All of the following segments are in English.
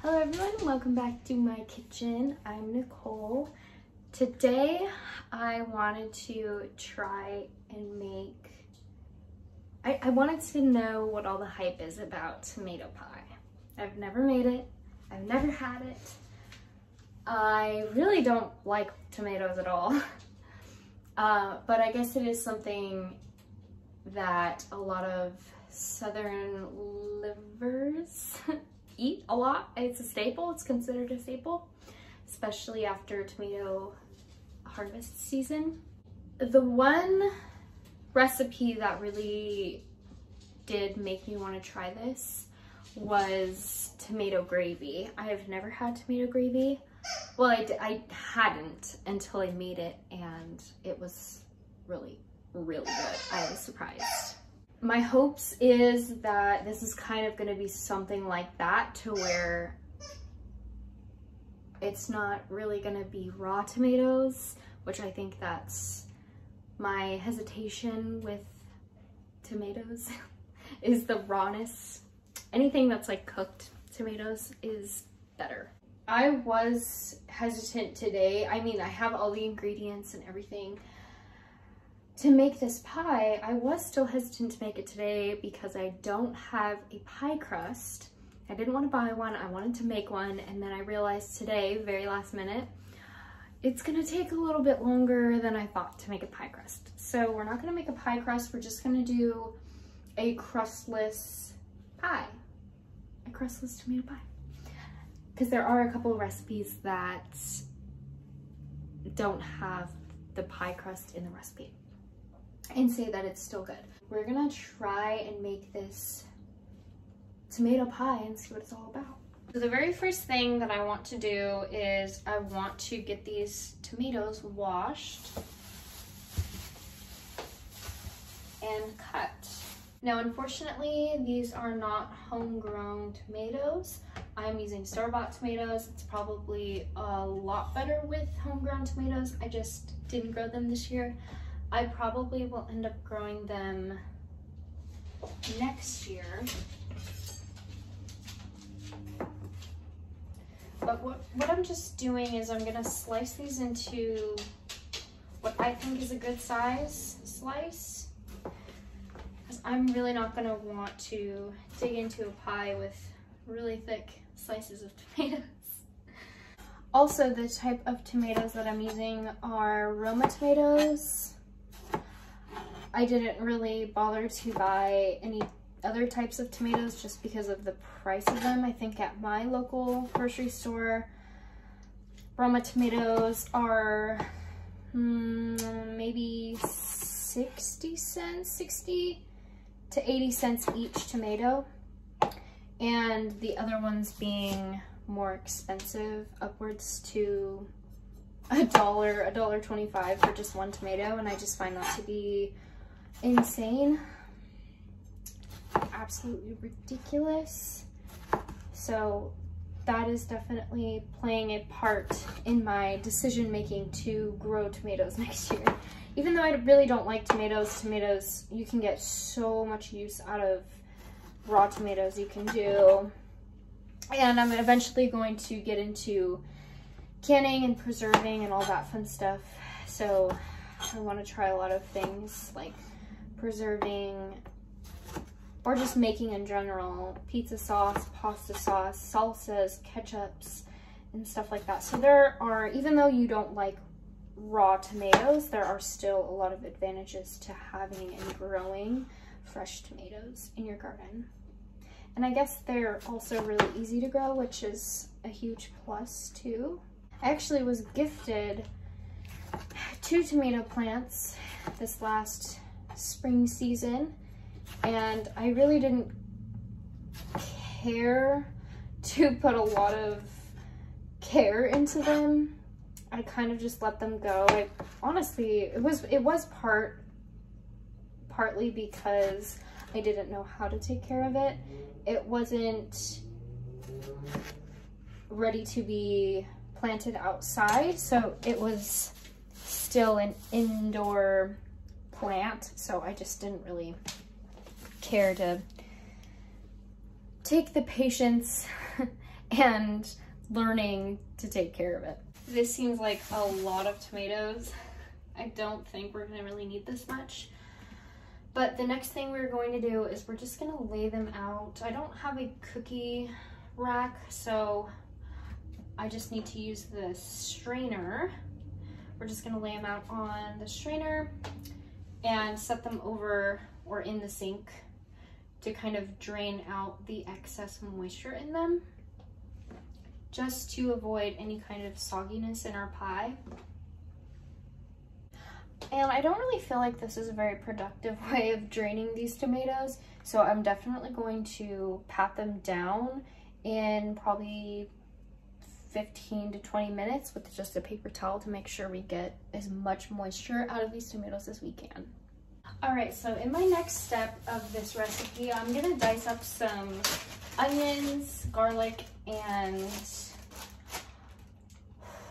Hello everyone, welcome back to my kitchen. I'm Nicole. Today I wanted to try and make, I wanted to know what all the hype is about tomato pie. I've never made it, I've never had it. I really don't like tomatoes at all. But I guess it is something that a lot of southern livers eat a lot. It's a staple, it's considered a staple, especially after tomato harvest season. The one recipe that really did make me want to try this was tomato gravy. I have never had tomato gravy. Well, I hadn't until I made it, and it was really, really good. I was surprised. My hopes is that this is kind of going to be something like that, to where it's not really going to be raw tomatoes, which I think that's my hesitation with tomatoes is the rawness. Anything that's like cooked tomatoes is better. I was hesitant today. I mean, I have all the ingredients and everything to make this pie. I was still hesitant to make it today because I don't have a pie crust. I didn't want to buy one, I wanted to make one, and then I realized today, very last minute, it's gonna take a little bit longer than I thought to make a pie crust. So we're not gonna make a pie crust, we're just gonna do a crustless pie, a crustless tomato pie. Because there are a couple of recipes that don't have the pie crust in the recipe and say that it's still good. We're gonna try and make this tomato pie and see what it's all about. So the very first thing that I want to do is I want to get these tomatoes washed and cut. Now, unfortunately, these are not homegrown tomatoes. I'm using store-bought tomatoes. It's probably a lot better with homegrown tomatoes. I just didn't grow them this year. I probably will end up growing them next year. But what I'm just doing is I'm gonna slice these into what I think is a good size slice, because I'm really not gonna want to dig into a pie with really thick slices of tomatoes. Also, the type of tomatoes that I'm using are Roma tomatoes. I didn't really bother to buy any other types of tomatoes just because of the price of them. I think at my local grocery store, Roma tomatoes are maybe 60 cents, 60 to 80 cents each tomato, and the other ones being more expensive, upwards to $1.25 for just one tomato, and I just find that to be insane, absolutely ridiculous. So that is definitely playing a part in my decision making to grow tomatoes next year. Even though I really don't like tomatoes, you can get so much use out of raw tomatoes you can do. And I'm eventually going to get into canning and preserving and all that fun stuff. So I want to try a lot of things like preserving, or just making in general, pizza sauce, pasta sauce, salsas, ketchups, and stuff like that. So there are, even though you don't like raw tomatoes, there are still a lot of advantages to having and growing fresh tomatoes in your garden. And I guess they're also really easy to grow, which is a huge plus too. I actually was gifted 2 tomato plants this last spring season, and I really didn't care to put a lot of care into them. I kind of just let them go. Honestly, it was partly because I didn't know how to take care of it. It wasn't ready to be planted outside, so it was still an indoor plant, so I just didn't really care to take the patience and learning to take care of it. This seems like a lot of tomatoes. I don't think we're gonna really need this much. But the next thing we're going to do is we're just gonna lay them out. I don't have a cookie rack, so I just need to use the strainer. We're just gonna lay them out on the strainer and set them over or in the sink to kind of drain out the excess moisture in them, just to avoid any kind of sogginess in our pie. And I don't really feel like this is a very productive way of draining these tomatoes, so I'm definitely going to pat them down in probably 15 to 20 minutes with just a paper towel to make sure we get as much moisture out of these tomatoes as we can. All right, so in my next step of this recipe, I'm gonna dice up some onions, garlic, and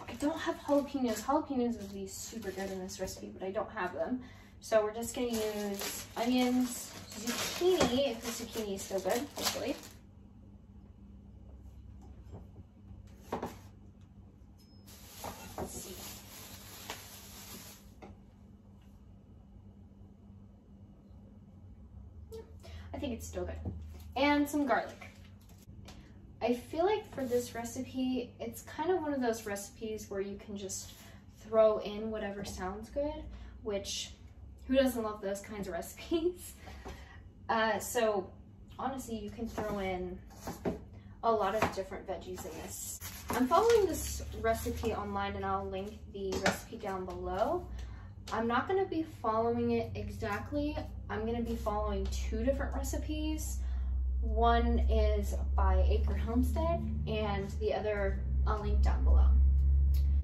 I don't have jalapenos. Jalapenos would be super good in this recipe, but I don't have them. So we're just gonna use onions, zucchini, if the zucchini is still good, hopefully. Let's see. I think it's still good. And some garlic. I feel like for this recipe, it's kind of one of those recipes where you can just throw in whatever sounds good, which who doesn't love those kinds of recipes? So honestly, you can throw in a lot of different veggies in this. I'm following this recipe online and I'll link the recipe down below. I'm not gonna be following it exactly. I'm gonna be following two different recipes. One is by Acre Homestead and the other I'll link down below.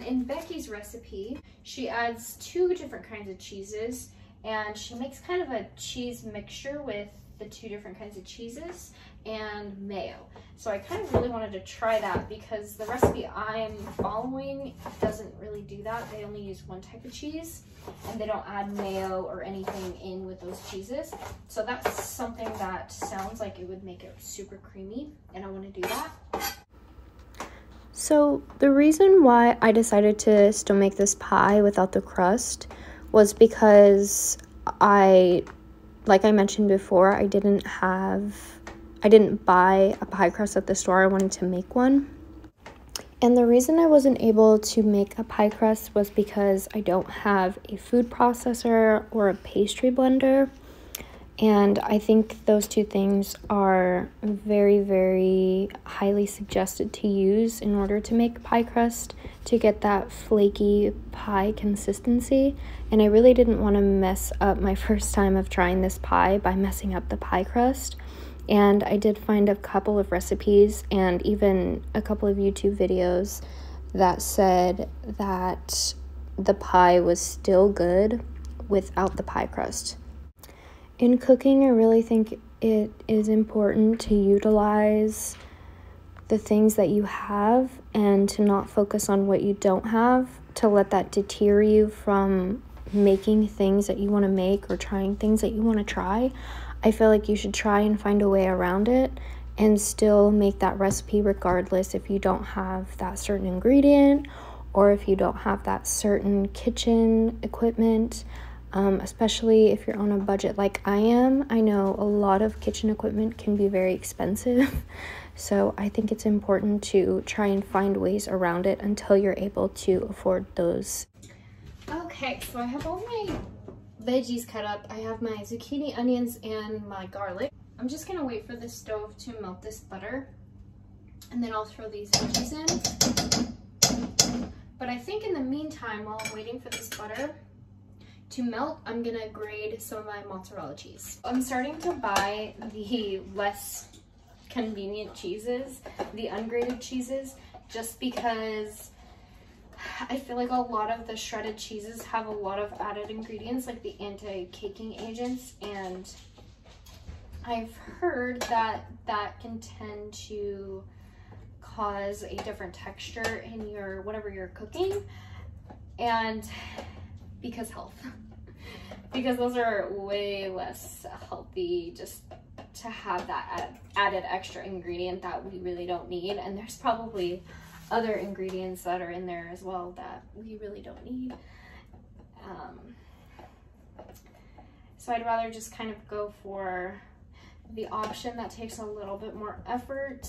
In Becky's recipe, she adds two different kinds of cheeses and she makes kind of a cheese mixture with the two different kinds of cheeses and mayo. So I kind of really wanted to try that because the recipe I'm following doesn't really do that. They only use one type of cheese and they don't add mayo or anything in with those cheeses. So that's something that sounds like it would make it super creamy and I want to do that. So the reason why I decided to still make this pie without the crust was because like I mentioned before, I didn't buy a pie crust at the store. I wanted to make one. And the reason I wasn't able to make a pie crust was because I don't have a food processor or a pastry blender. And I think those two things are very, very highly suggested to use in order to make pie crust to get that flaky pie consistency. And I really didn't want to mess up my first time of trying this pie by messing up the pie crust. And I did find a couple of recipes and even a couple of YouTube videos that said that the pie was still good without the pie crust. In cooking, I really think it is important to utilize the things that you have and to not focus on what you don't have, to let that deter you from making things that you want to make or trying things that you want to try. I feel like you should try and find a way around it and still make that recipe regardless if you don't have that certain ingredient or if you don't have that certain kitchen equipment. Especially if you're on a budget like I am. I know a lot of kitchen equipment can be very expensive, so I think it's important to try and find ways around it until you're able to afford those. Okay, so I have all my veggies cut up. I have my zucchini, onions, and my garlic. I'm just gonna wait for the stove to melt this butter, and then I'll throw these veggies in. But I think in the meantime, while I'm waiting for this butter to melt, I'm gonna grate some of my mozzarella cheese. I'm starting to buy the less convenient cheeses, the ungrated cheeses, just because I feel like a lot of the shredded cheeses have a lot of added ingredients like the anti-caking agents, and I've heard that that can tend to cause a different texture in your whatever you're cooking, and because those are way less healthy just to have that added extra ingredient that we really don't need, and there's probably other ingredients that are in there as well that we really don't need. So I'd rather just kind of go for the option that takes a little bit more effort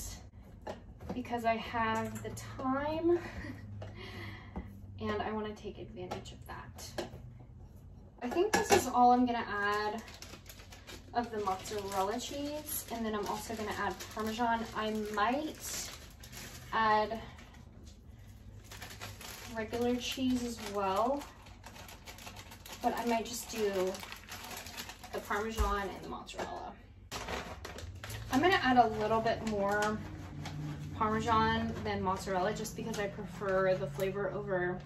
because I have the time and I want to take advantage of that. I think this is all I'm gonna add of the mozzarella cheese, and then I'm also gonna add Parmesan. I might add regular cheese as well, but I might just do the Parmesan and the mozzarella. I'm gonna add a little bit more Parmesan than mozzarella just because I prefer the flavor over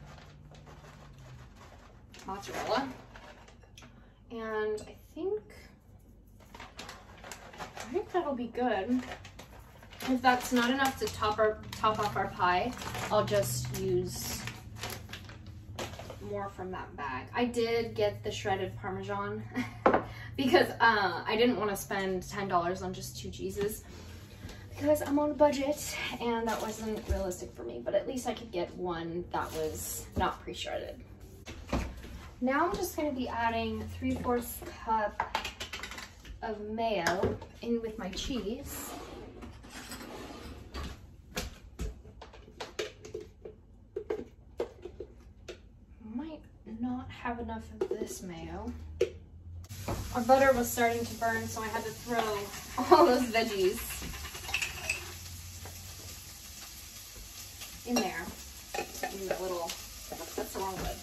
mozzarella. And I think that'll be good. If that's not enough to top off our pie, I'll just use more from that bag. I did get the shredded Parmesan because I didn't want to spend $10 on just 2 cheeses because I'm on a budget and that wasn't realistic for me, but at least I could get one that was not pre-shredded. Now I'm just going to be adding 3/4 cup of mayo in with my cheese. Might not have enough of this mayo. Our butter was starting to burn, so I had to throw all those veggies in there. In the little, that's the wrong lid.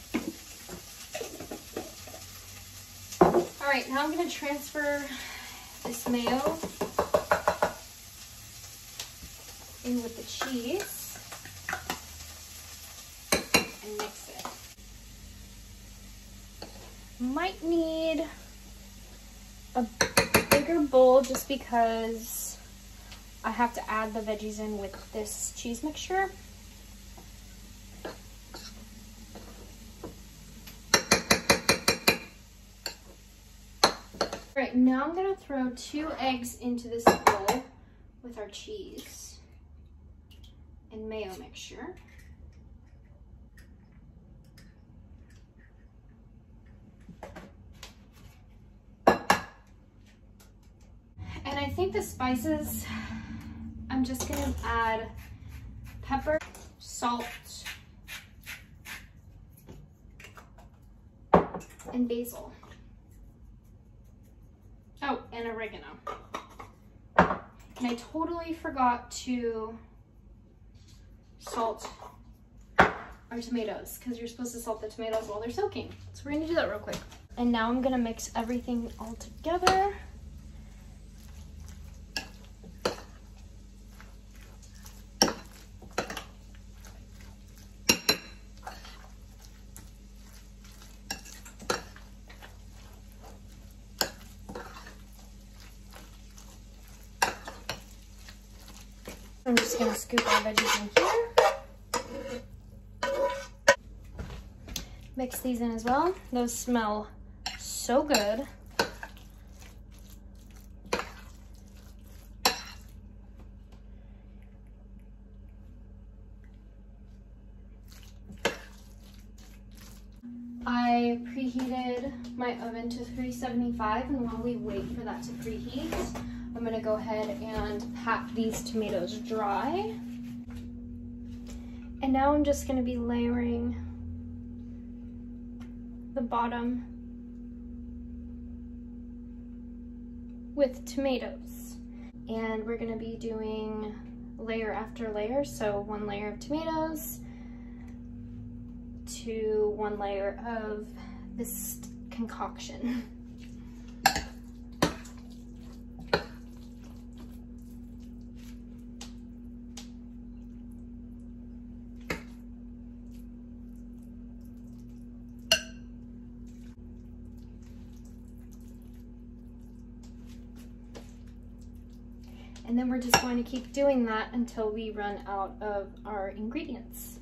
All right, now I'm gonna transfer this mayo in with the cheese and mix it. Might need a bigger bowl just because I have to add the veggies in with this cheese mixture. All right, now I'm gonna throw 2 eggs into this bowl with our cheese and mayo mixture. And I think the spices, I'm just gonna add pepper, salt, and basil. Oh, and oregano. And I totally forgot to salt our tomatoes because you're supposed to salt the tomatoes while they're soaking. So we're gonna do that real quick. And now I'm gonna mix everything all together. I'm just gonna scoop our veggies in here. Mix these in as well. Those smell so good. I preheated my oven to 375, and while we wait for that to preheat, I'm gonna go ahead and pat these tomatoes dry. And now I'm just gonna be layering the bottom with tomatoes. And we're gonna be doing layer after layer. So 1 layer of tomatoes to 1 layer of this concoction. And then we're just going to keep doing that until we run out of our ingredients.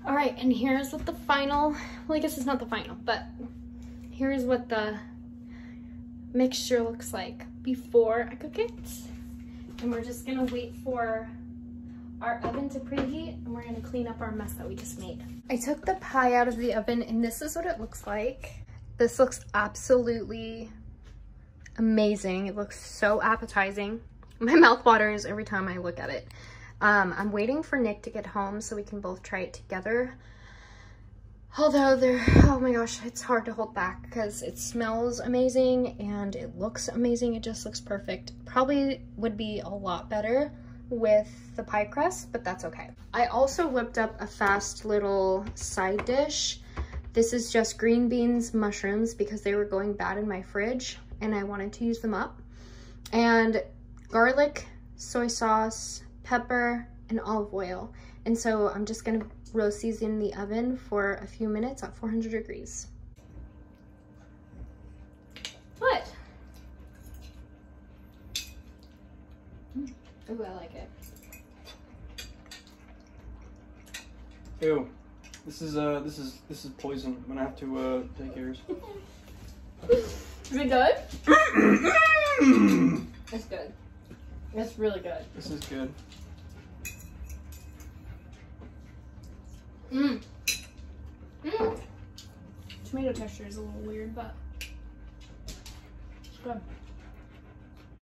All right, and here's what the final, well, I guess it's not the final, but here's what the mixture looks like before I cook it. And we're just gonna wait for our oven to preheat, and we're gonna clean up our mess that we just made. I took the pie out of the oven, and this is what it looks like. This looks absolutely amazing. It looks so appetizing. My mouth waters every time I look at it. I'm waiting for Nick to get home so we can both try it together. Although oh my gosh, it's hard to hold back because it smells amazing and it looks amazing. It just looks perfect. Probably would be a lot better with the pie crust, but that's okay. I also whipped up a fast little side dish. This is just green beans, mushrooms, because they were going bad in my fridge and I wanted to use them up. And garlic, soy sauce, pepper, and olive oil. And so I'm just gonna roast these in the oven for a few minutes at 400 degrees. What? Ooh, I like it. Ew. This is poison. I'm gonna have to take yours. Is it good? It's good. It's really good. This is good. Mmm. Mmm. Tomato texture is a little weird, but it's good.